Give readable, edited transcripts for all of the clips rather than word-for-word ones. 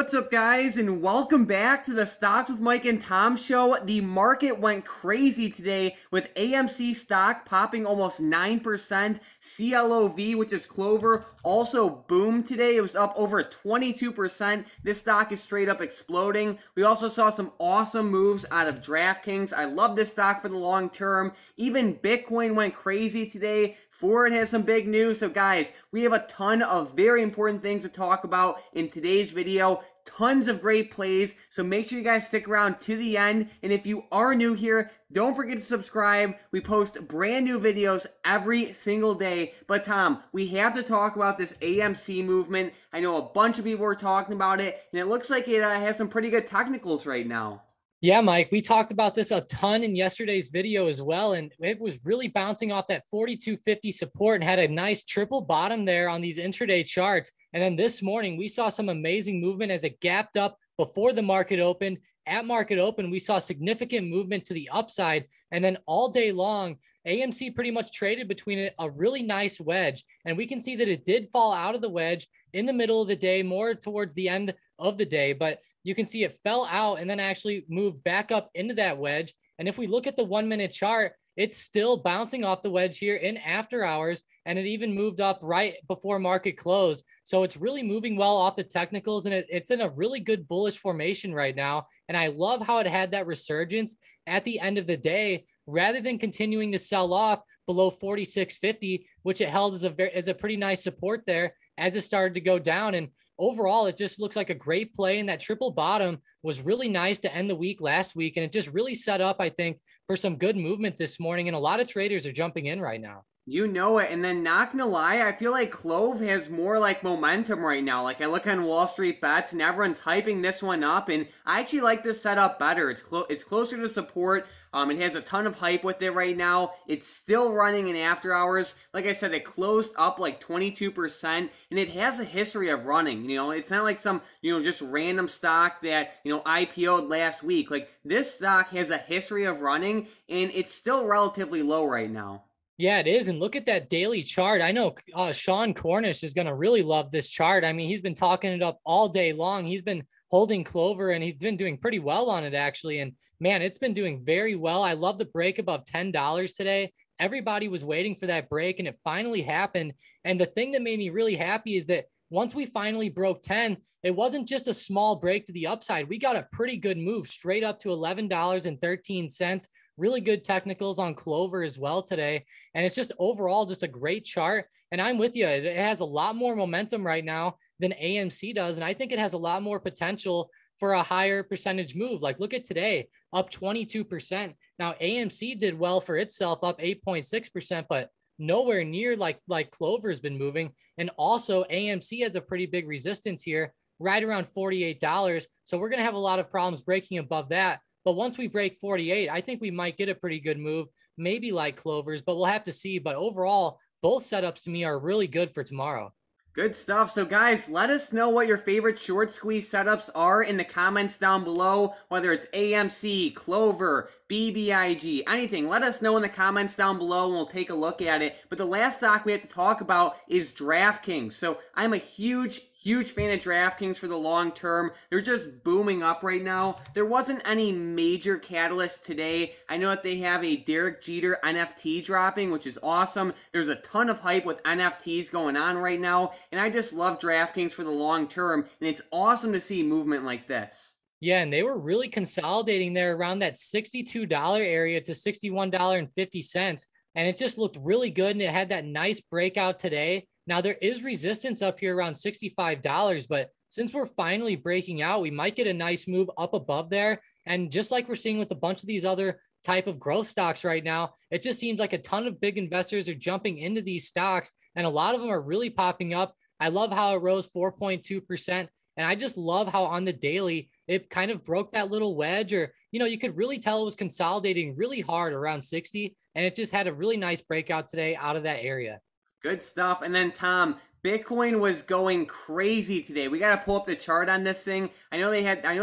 What's up, guys, and welcome back to the Stocks with Mike and Tom show. The market went crazy today with AMC stock popping almost 9%. CLOV, which is Clover, also boomed today. It was up over 22%. This stock is straight up exploding. We also saw some awesome moves out of DraftKings. I love this stock for the long term. Even Bitcoin went crazy today. Ford has some big news. So guys, we have a ton of very important things to talk about in today's video. Tons of great plays, so make sure you guys stick around to the end. And if you are new here, don't forget to subscribe. We post brand new videos every single day. But Tom, we have to talk about this AMC movement. I know a bunch of people are talking about it, and it looks like it has some pretty good technicals right now. Yeah, Mike, we talked about this a ton in yesterday's video as well, and it was really bouncing off that 4250 support and had a nice triple bottom there on these intraday charts. And then this morning, we saw some amazing movement as it gapped up before the market opened. At market open, we saw significant movement to the upside, and then all day long, AMC pretty much traded between a really nice wedge, and we can see that it did fall out of the wedge in the middle of the day, more towards the end of the day, but you can see it fell out and then actually moved back up into that wedge. And if we look at the 1 minute chart, it's still bouncing off the wedge here in after hours, and it even moved up right before market close. So it's really moving well off the technicals, and it's in a really good bullish formation right now. And I love how it had that resurgence at the end of the day, rather than continuing to sell off below 4650, which it held as a pretty nice support there as it started to go down. And overall, it just looks like a great play, and that triple bottom was really nice to end the week last week, and it just really set up, I think, for some good movement this morning, and a lot of traders are jumping in right now. You know it. And then, not gonna lie, I feel like Clove has more like momentum right now. Like, I look on Wall Street Bets and everyone's hyping this one up, and I actually like this setup better. It's closer to support. It has a ton of hype with it right now. It's still running in after hours. Like I said, it closed up like 22%, and it has a history of running. You know, it's not like some, just random stock that, IPO'd last week. Like, this stock has a history of running, and it's still relatively low right now. Yeah, it is. And look at that daily chart. I know Sean Cornish is going to really love this chart. I mean, he's been talking it up all day long. He's been holding Clover, and he's been doing pretty well on it, actually. And man, it's been doing very well. I love the break above $10 today. Everybody was waiting for that break, and it finally happened. And the thing that made me really happy is that once we finally broke 10, it wasn't just a small break to the upside. We got a pretty good move straight up to $11.13. Really good technicals on Clover as well today. And it's just overall just a great chart. And I'm with you. It has a lot more momentum right now than AMC does. And I think it has a lot more potential for a higher percentage move. Like, look at today, up 22%. Now, AMC did well for itself, up 8.6%, but nowhere near like Clover's been moving. And also AMC has a pretty big resistance here, right around $48. So we're going to have a lot of problems breaking above that. But once we break 48, I think we might get a pretty good move, maybe like Clover's, but we'll have to see. But overall, both setups to me are really good for tomorrow. Good stuff. So guys, let us know what your favorite short squeeze setups are in the comments down below, whether it's AMC, Clover, BBIG, anything. Let us know in the comments down below and we'll take a look at it. But the last stock we have to talk about is DraftKings. So I'm a huge fan of DraftKings for the long term. They're just booming up right now. There wasn't any major catalyst today. I know that they have a Derek Jeter NFT dropping, which is awesome. There's a ton of hype with NFTs going on right now, and I just love DraftKings for the long term, and it's awesome to see movement like this. Yeah, and they were really consolidating there around that $62 area to $61.50. And it just looked really good, and it had that nice breakout today. Now, there is resistance up here around $65, but since we're finally breaking out, we might get a nice move up above there. And just like we're seeing with a bunch of these other type of growth stocks right now, it just seems like a ton of big investors are jumping into these stocks, and a lot of them are really popping up. I love how it rose 4.2%. And I just love how on the daily, it kind of broke that little wedge, or, you could really tell it was consolidating really hard around 60. And it just had a really nice breakout today out of that area. Good stuff. And then Tom, Bitcoin was going crazy today. We got to pull up the chart on this thing. I know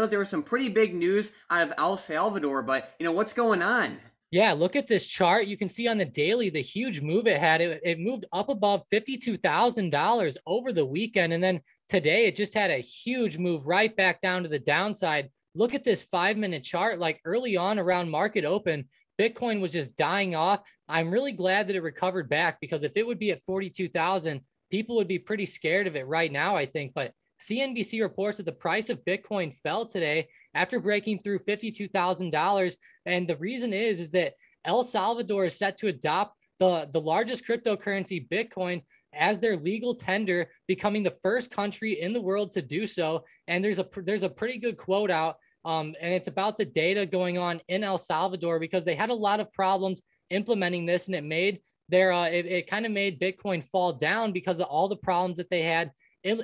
there was some pretty big news out of El Salvador, but what's going on? Yeah, look at this chart. You can see on the daily the huge move it had. It moved up above $52,000 over the weekend. And then today it just had a huge move right back down to the downside. Look at this 5-minute chart. Like early on around market open, Bitcoin was just dying off. I'm really glad that it recovered back, because if it would be at 42,000, people would be pretty scared of it right now, I think. But CNBC reports that the price of Bitcoin fell today after breaking through $52,000. And the reason is that El Salvador is set to adopt the largest cryptocurrency, Bitcoin, as their legal tender, becoming the first country in the world to do so. And there's a pretty good quote out, and it's about the data going on in El Salvador, because they had a lot of problems implementing this, and it kind of made Bitcoin fall down because of all the problems that they had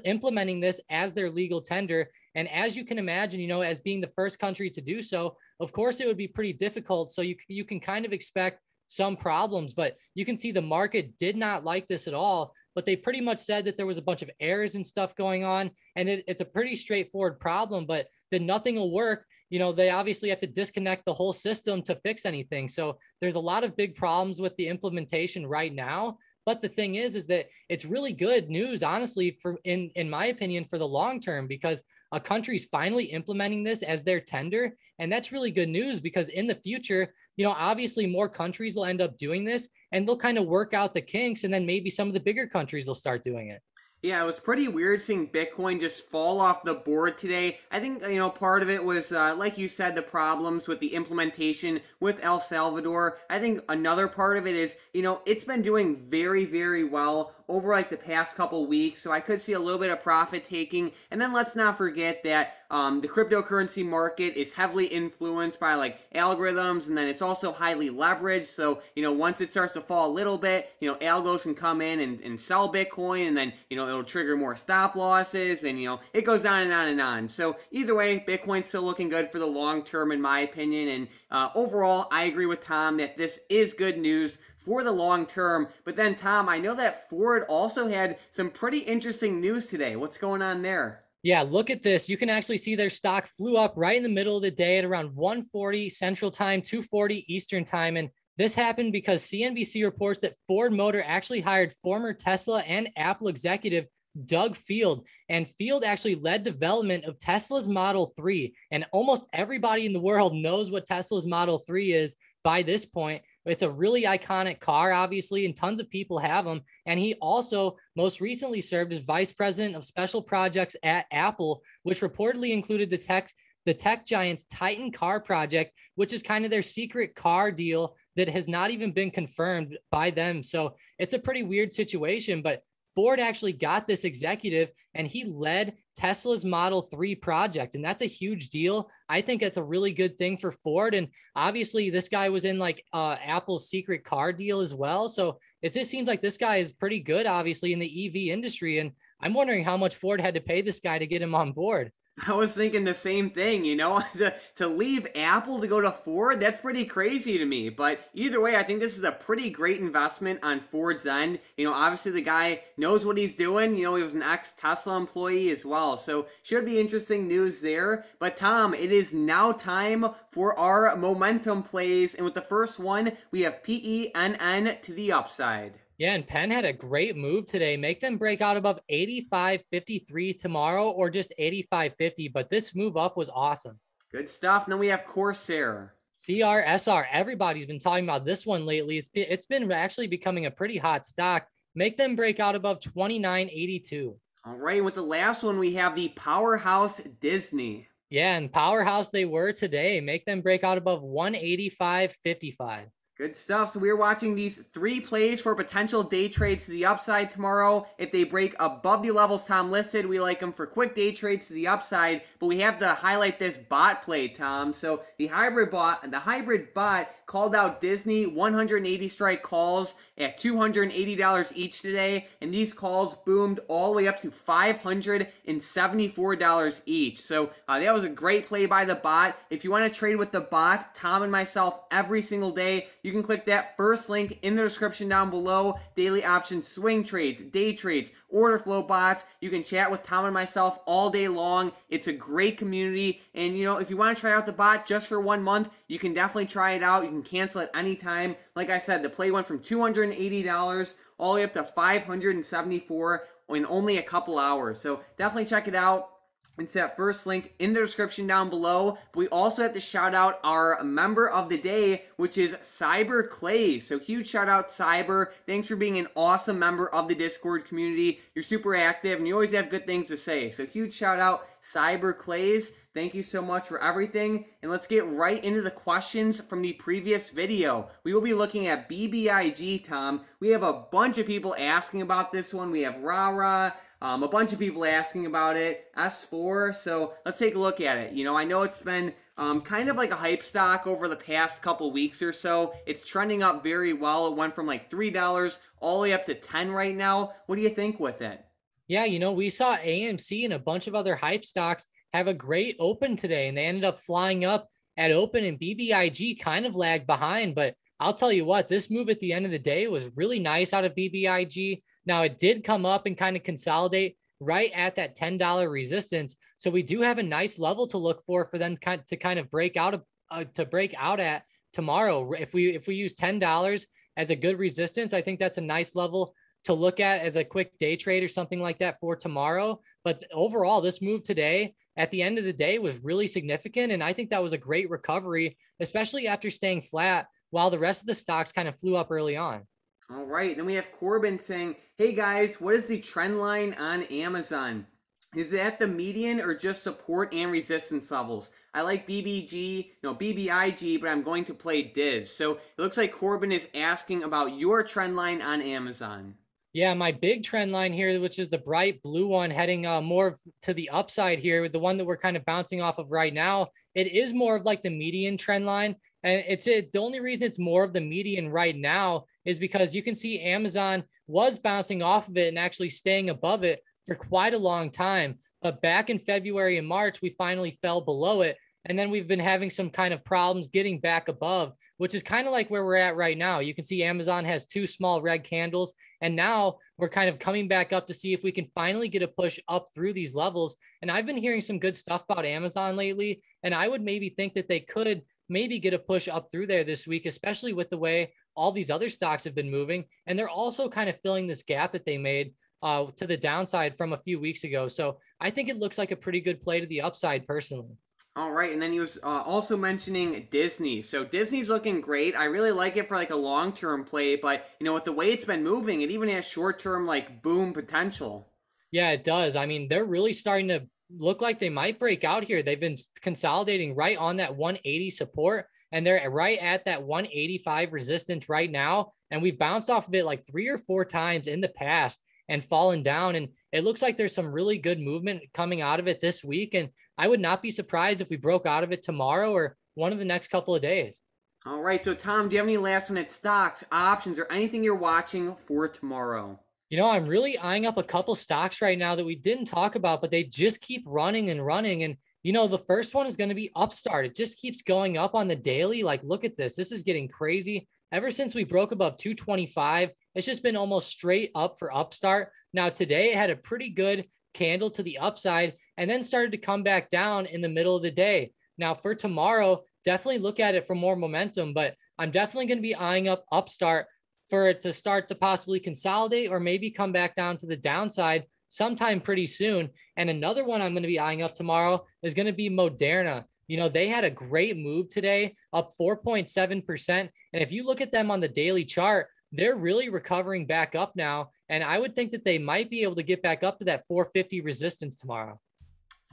implementing this as their legal tender. And as you can imagine, as being the first country to do so, of course, it would be pretty difficult. So you can kind of expect some problems, but you can see the market did not like this at all. But they pretty much said that there was a bunch of errors and stuff going on. And it's a pretty straightforward problem, but that nothing will work. They obviously have to disconnect the whole system to fix anything. So there's a lot of big problems with the implementation right now. But the thing is that it's really good news, honestly, in my opinion, for the long term, because a country's finally implementing this as their tender. And that's really good news, because in the future, obviously more countries will end up doing this, and they'll kind of work out the kinks. And then maybe some of the bigger countries will start doing it. Yeah, it was pretty weird seeing Bitcoin just fall off the board today. I think, part of it was, like you said, the problems with the implementation with El Salvador. I think another part of it is, it's been doing very, very well over like the past couple weeks. So I could see a little bit of profit taking. And then let's not forget that the cryptocurrency market is heavily influenced by like algorithms, and then it's also highly leveraged. So, once it starts to fall a little bit, algos can come in and sell Bitcoin, and then, it'll trigger more stop losses, and, it goes on and on and on. So either way, Bitcoin's still looking good for the long term, in my opinion. And overall, I agree with Tom that this is good news for the long term. But then, Tom, I know that Ford also had some pretty interesting news today. What's going on there? Yeah, look at this. You can actually see their stock flew up right in the middle of the day at around 1:40 Central Time, 2:40 Eastern Time. And this happened because CNBC reports that Ford Motor actually hired former Tesla and Apple executive Doug Field. And Field actually led development of Tesla's Model 3. And almost everybody in the world knows what Tesla's Model 3 is by this point. It's a really iconic car, obviously, and tons of people have them. And he also most recently served as vice president of special projects at Apple, which reportedly included the tech giant's Titan car project, which is kind of their secret car deal that has not even been confirmed by them. So it's a pretty weird situation, but Ford actually got this executive, and he led Tesla's Model 3 project. And that's a huge deal. I think that's a really good thing for Ford. And obviously this guy was in like Apple's secret car deal as well. So it just seems like this guy is pretty good, obviously, in the EV industry. And I'm wondering how much Ford had to pay this guy to get him on board. I was thinking the same thing, to leave Apple to go to Ford, that's pretty crazy to me. But either way, I think this is a pretty great investment on Ford's end. Obviously the guy knows what he's doing. He was an ex-Tesla employee as well. So should be interesting news there. But Tom, it is now time for our momentum plays. And with the first one, we have PENN to the upside. Yeah, and Penn had a great move today. Make them break out above 85.53 tomorrow, or just 85.50. But this move up was awesome. Good stuff. And then we have Corsair. CRSR. Everybody's been talking about this one lately. It's been actually becoming a pretty hot stock. Make them break out above 29.82. All right. With the last one, we have the powerhouse Disney. Yeah, and powerhouse they were today. Make them break out above 185.55. Good stuff. So we're watching these three plays for potential day trades to the upside tomorrow. If they break above the levels Tom listed, we like them for quick day trades to the upside. But we have to highlight this bot play, Tom. So the hybrid bot called out Disney 180 strike calls at $280 each today. And these calls boomed all the way up to $574 each. So that was a great play by the bot. If you want to trade with the bot, Tom and myself every single day, you can click that first link in the description down below. Daily options, swing trades, day trades, order flow bots. You can chat with Tom and myself all day long. It's a great community. And if you want to try out the bot just for 1 month, you can definitely try it out. You can cancel it anytime. Like I said, the play went from $280 all the way up to $574 in only a couple hours. So definitely check it out. It's that first link in the description down below. But we also have to shout out our member of the day, which is Cyber Clay. So huge shout out, Cyber. Thanks for being an awesome member of the Discord community. You're super active and you always have good things to say. So huge shout out, Cyber Clays. Thank you so much for everything. And let's get right into the questions from the previous video. We will be looking at BBIG, Tom. We have a bunch of people asking about this one. We have Rara. A bunch of people asking about it, S4, so let's take a look at it. I know it's been kind of like a hype stock over the past couple weeks or so. It's trending up very well. It went from like $3 all the way up to $10 right now. What do you think with it? Yeah, we saw AMC and a bunch of other hype stocks have a great open today, and they ended up flying up at open, and BBIG kind of lagged behind. But I'll tell you what, this move at the end of the day was really nice out of BBIG. Now, it did come up and kind of consolidate right at that $10 resistance. So we do have a nice level to look for them to kind of break out at tomorrow. If we use $10 as a good resistance, I think that's a nice level to look at as a quick day trade or something like that for tomorrow. But overall, this move today at the end of the day was really significant. And I think that was a great recovery, especially after staying flat while the rest of the stocks kind of flew up early on. All right, then we have Corbin saying, hey guys, what is the trend line on Amazon? Is it at the median or just support and resistance levels? I like BBIG, but I'm going to play Diz. So it looks like Corbin is asking about your trend line on Amazon. Yeah, my big trend line here, which is the bright blue one heading more to the upside here, the one that we're kind of bouncing off of right now, it is more of like the median trend line. And the only reason it's more of the median right now is because you can see Amazon was bouncing off of it and actually staying above it for quite a long time. But back in February and March, we finally fell below it. And then we've been having some kind of problems getting back above, which is kind of like where we're at right now. You can see Amazon has 2 small red candles. And now we're kind of coming back up to see if we can finally get a push up through these levels. And I've been hearing some good stuff about Amazon lately. And I would maybe think that they could maybe get a push up through there this week, especially with the way all these other stocks have been moving. And they're also kind of filling this gap that they made to the downside from a few weeks ago. So I think it looks like a pretty good play to the upside personally. All right, and then he was also mentioning Disney. So Disney's looking great. I really like it for like a long-term play, but with the way it's been moving, it even has short-term like boom potential. Yeah, it does. I mean, they're really starting to look like they might break out here. They've been consolidating right on that 180 support, and they're right at that 185 resistance right now. And we've bounced off of it like 3 or 4 times in the past and fallen down. And it looks like there's some really good movement coming out of it this week. And I would not be surprised if we broke out of it tomorrow or one of the next couple of days. All right. So Tom, do you have any last minute stocks, options, or anything you're watching for tomorrow? I'm really eyeing up a couple stocks right now that we didn't talk about, but they just keep running and running. And, the first one is going to be Upstart. It just keeps going up on the daily. Like, look at this. This is getting crazy. Ever since we broke above 225, it's just been almost straight up for Upstart. Now, today it had a pretty good candle to the upside and then started to come back down in the middle of the day. Now, for tomorrow, definitely look at it for more momentum, but I'm definitely going to be eyeing up Upstart for it to start to possibly consolidate or maybe come back down to the downside sometime pretty soon. And another one I'm going to be eyeing up tomorrow is going to be Moderna. They had a great move today, up 4.7%. And if you look at them on the daily chart, they're really recovering back up now. And I would think that they might be able to get back up to that 450 resistance tomorrow.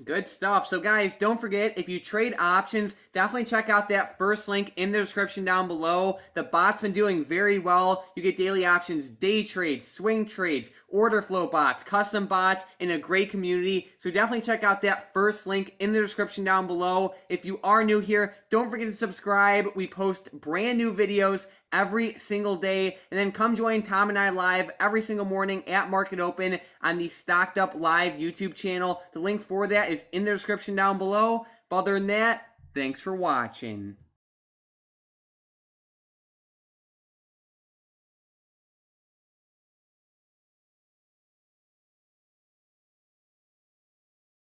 Good stuff. So guys, don't forget, if you trade options, definitely check out that first link in the description down below. The bot's been doing very well. You get daily options, day trades, swing trades, order flow bots, custom bots, and a great community. So definitely check out that first link in the description down below. If you are new here, don't forget to subscribe. We post brand new videos every single day. And then come join Tom and I live every single morning at Market Open on the Stocked Up Live YouTube channel. The link for that is in the description down below. But other than that, thanks for watching.